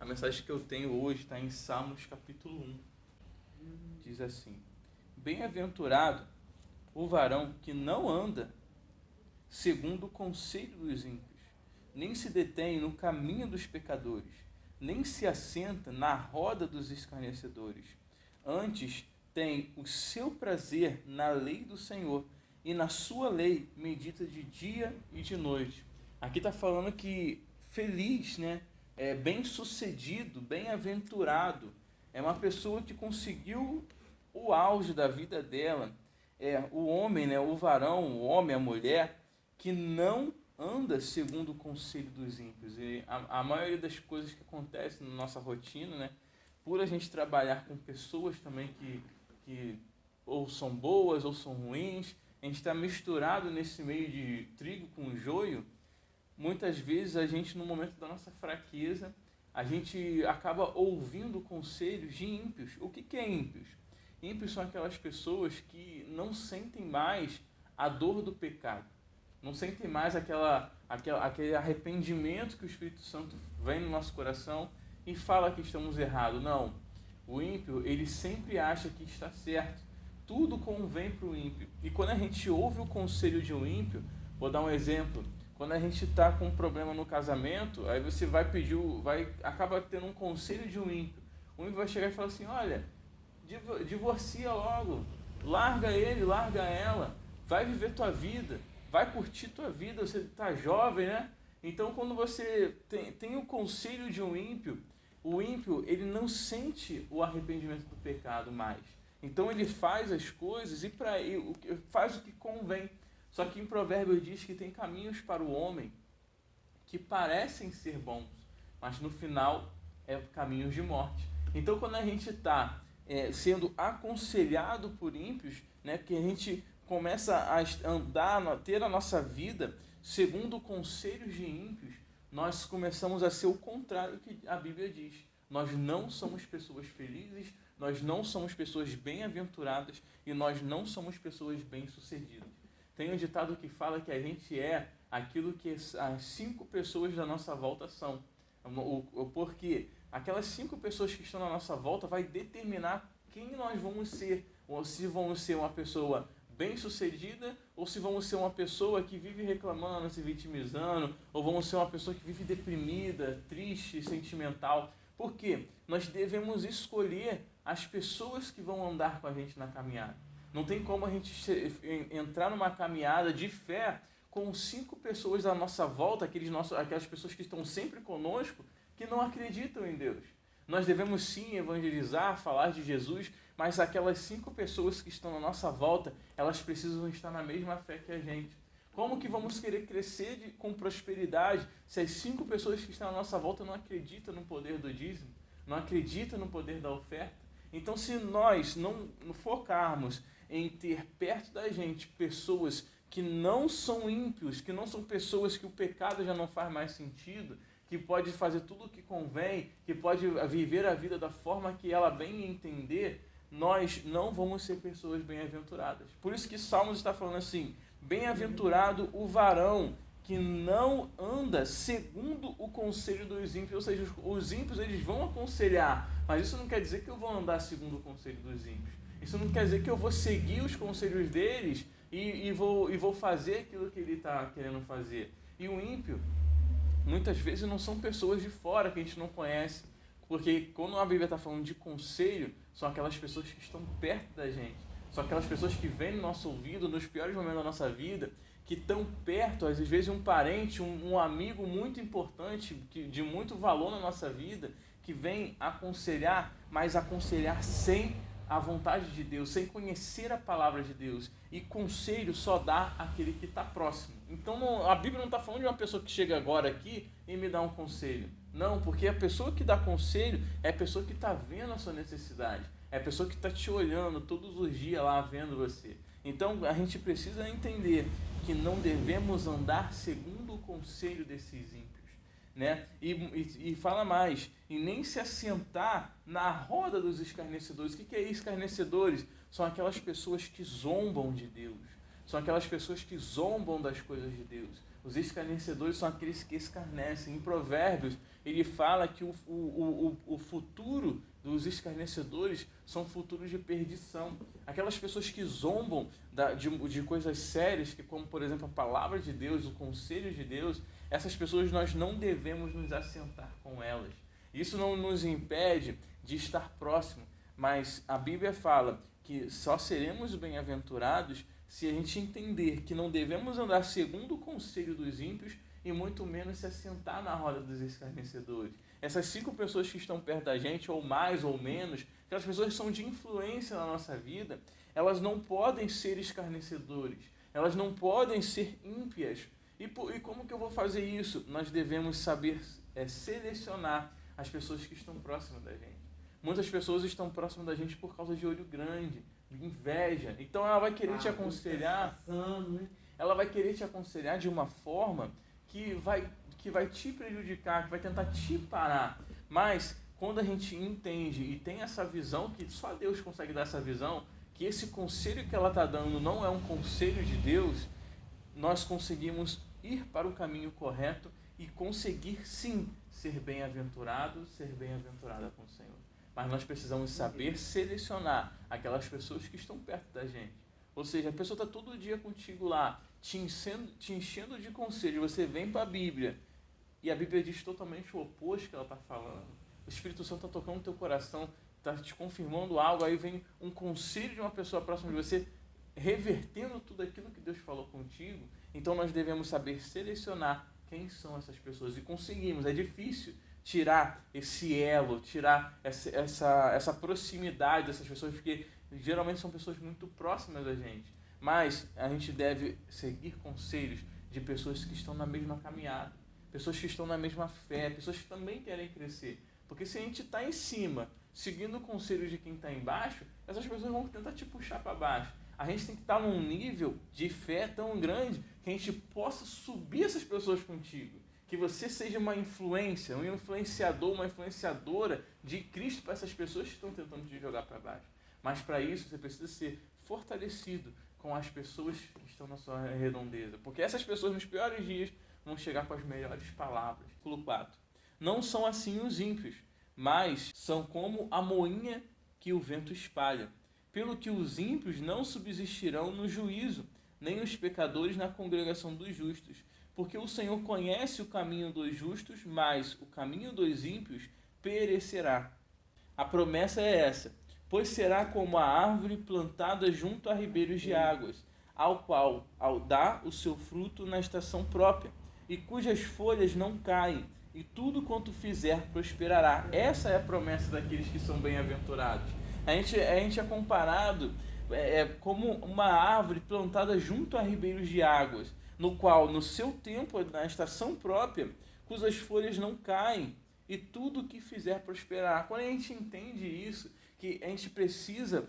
mensagem que eu tenho hoje está em Salmos capítulo 1. Diz assim: Bem-aventurado o varão que não anda segundo o conselho dos ímpios, nem se detém no caminho dos pecadores, nem se assenta na roda dos escarnecedores. Antes tem o seu prazer na lei do Senhor, e na sua lei medita de dia e de noite. Aqui está falando que feliz, né? Bem-sucedido, bem-aventurado. É uma pessoa que conseguiu o auge da vida dela. É o homem, né? O varão, o homem, a mulher, que não anda segundo o conselho dos ímpios. E a maioria das coisas que acontecem na nossa rotina, né? Por a gente trabalhar com pessoas também que ou são boas ou são ruins, a gente está misturado nesse meio de trigo com joio. Muitas vezes a gente, no momento da nossa fraqueza, a gente acaba ouvindo conselhos de ímpios. O que é ímpios? Ímpios são aquelas pessoas que não sentem mais a dor do pecado, não sentem mais aquele arrependimento que o Espírito Santo vem no nosso coração e fala que estamos errados. Não, o ímpio, ele sempre acha que está certo, tudo convém para o ímpio. E quando a gente ouve o conselho de um ímpio, vou dar um exemplo, quando a gente está com um problema no casamento, aí você acaba tendo um conselho de um ímpio. O ímpio vai chegar e falar assim: olha, divorcia logo, larga ele, larga ela, vai viver tua vida, vai curtir tua vida, você está jovem, né? Então, quando você tem o conselho de um ímpio, o ímpio, ele não sente o arrependimento do pecado mais. Então, ele faz as coisas e faz o que convém. Só que em Provérbios diz que tem caminhos para o homem que parecem ser bons, mas no final é caminhos de morte. Então, quando a gente está sendo aconselhado por ímpios, né, que a gente começa a andar, ter a nossa vida segundo conselhos de ímpios, nós começamos a ser o contrário do que a Bíblia diz. Nós não somos pessoas felizes, nós não somos pessoas bem-aventuradas e nós não somos pessoas bem-sucedidas. Tem um ditado que fala que a gente é aquilo que as 5 pessoas da nossa volta são. Porque aquelas 5 pessoas que estão na nossa volta vai determinar quem nós vamos ser. Ou se vamos ser uma pessoa bem-sucedida, ou se vamos ser uma pessoa que vive reclamando, se vitimizando, ou vamos ser uma pessoa que vive deprimida, triste, sentimental. Por quê? Nós devemos escolher as pessoas que vão andar com a gente na caminhada. Não tem como a gente entrar numa caminhada de fé com 5 pessoas da nossa volta, aquelas pessoas que estão sempre conosco, que não acreditam em Deus. Nós devemos sim evangelizar, falar de Jesus, mas aquelas 5 pessoas que estão na nossa volta, elas precisam estar na mesma fé que a gente. Como que vamos querer crescer com prosperidade se as 5 pessoas que estão à nossa volta não acreditam no poder do dízimo, não acreditam no poder da oferta? Então, se nós não focarmos em ter perto da gente pessoas que não são ímpios, que não são pessoas que o pecado já não faz mais sentido, que pode fazer tudo o que convém, que pode viver a vida da forma que ela bem entender, nós não vamos ser pessoas bem-aventuradas. Por isso que Salmos está falando assim: bem-aventurado o varão que não anda segundo o conselho dos ímpios. Ou seja, os ímpios, eles vão aconselhar, mas isso não quer dizer que eu vou andar segundo o conselho dos ímpios. Isso não quer dizer que eu vou seguir os conselhos deles e vou fazer aquilo que ele está querendo fazer. E o ímpio, muitas vezes, não são pessoas de fora que a gente não conhece, porque quando a Bíblia está falando de conselho, são aquelas pessoas que estão perto da gente, são aquelas pessoas que vêm no nosso ouvido nos piores momentos da nossa vida, que estão perto, às vezes um parente, um amigo muito importante, de muito valor na nossa vida, que vem aconselhar, mas aconselhar sem a vontade de Deus, sem conhecer a palavra de Deus. E conselho só dá aquele que está próximo. Então a Bíblia não está falando de uma pessoa que chega agora aqui e me dá um conselho. Não, porque a pessoa que dá conselho é a pessoa que está vendo a sua necessidade. É a pessoa que está te olhando todos os dias lá, vendo você. Então a gente precisa entender que não devemos andar segundo o conselho desses ímpios, né? E fala mais, e nem se assentar na roda dos escarnecedores. O que é escarnecedores? São aquelas pessoas que zombam de Deus, são aquelas pessoas que zombam das coisas de Deus. Os escarnecedores são aqueles que escarnecem. Em Provérbios, ele fala que o futuro dos escarnecedores são futuros de perdição. Aquelas pessoas que zombam de coisas sérias, que como, por exemplo, a palavra de Deus, o conselho de Deus, essas pessoas nós não devemos nos assentar com elas. Isso não nos impede de estar próximo, mas a Bíblia fala que só seremos bem-aventurados se a gente entender que não devemos andar segundo o conselho dos ímpios e muito menos se assentar na roda dos escarnecedores. Essas 5 pessoas que estão perto da gente, ou mais ou menos, aquelas pessoas que são de influência na nossa vida, elas não podem ser escarnecedores, elas não podem ser ímpias. E como que eu vou fazer isso? Nós devemos saber selecionar as pessoas que estão próximas da gente. Muitas pessoas estão próximas da gente por causa de olho grande, de inveja. Então ela vai querer te aconselhar, ela vai querer te aconselhar de uma forma que vai te prejudicar, que vai tentar te parar. Mas quando a gente entende e tem essa visão, que só Deus consegue dar essa visão, que esse conselho que ela está dando não é um conselho de Deus, nós conseguimos ir para o caminho correto e conseguir sim ser bem-aventurado, ser bem-aventurada com o Senhor. Mas nós precisamos saber selecionar aquelas pessoas que estão perto da gente. Ou seja, a pessoa está todo dia contigo lá, te enchendo de conselho, você vem para a Bíblia e a Bíblia diz totalmente o oposto que ela está falando. O Espírito Santo está tocando no teu coração, está te confirmando algo, aí vem um conselho de uma pessoa próxima de você, revertendo tudo aquilo que Deus falou contigo. Então nós devemos saber selecionar quem são essas pessoas e conseguimos. É difícil tirar esse elo, tirar essa proximidade dessas pessoas, porque geralmente são pessoas muito próximas da gente. Mas a gente deve seguir conselhos de pessoas que estão na mesma caminhada, pessoas que estão na mesma fé, pessoas que também querem crescer. Porque se a gente está em cima, seguindo o conselho de quem está embaixo, essas pessoas vão tentar te puxar para baixo. A gente tem que estar num nível de fé tão grande que a gente possa subir essas pessoas contigo. Que você seja uma influência, um influenciador, uma influenciadora de Cristo para essas pessoas que estão tentando te jogar para baixo. Mas para isso você precisa ser fortalecido com as pessoas que estão na sua redondeza. Porque essas pessoas nos piores dias vão chegar com as melhores palavras. Versículo 4. Não são assim os ímpios, mas são como a moinha que o vento espalha. Pelo que os ímpios não subsistirão no juízo, nem os pecadores na congregação dos justos. Porque o Senhor conhece o caminho dos justos, mas o caminho dos ímpios perecerá. A promessa é essa: pois será como a árvore plantada junto a ribeiros de águas, ao qual dá o seu fruto na estação própria, e cujas folhas não caem, e tudo quanto fizer prosperará. Essa é a promessa daqueles que são bem-aventurados. A gente é comparado como uma árvore plantada junto a ribeiros de águas, no qual, no seu tempo, na estação própria, cujas folhas não caem, e tudo que fizer prosperará. Quando a gente entende isso, que a gente precisa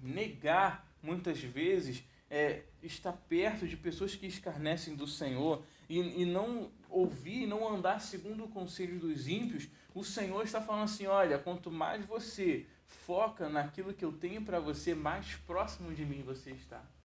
negar, muitas vezes, estar perto de pessoas que escarnecem do Senhor e não ouvir, não andar segundo o conselho dos ímpios, o Senhor está falando assim: olha, quanto mais você foca naquilo que eu tenho para você, mais próximo de mim você está.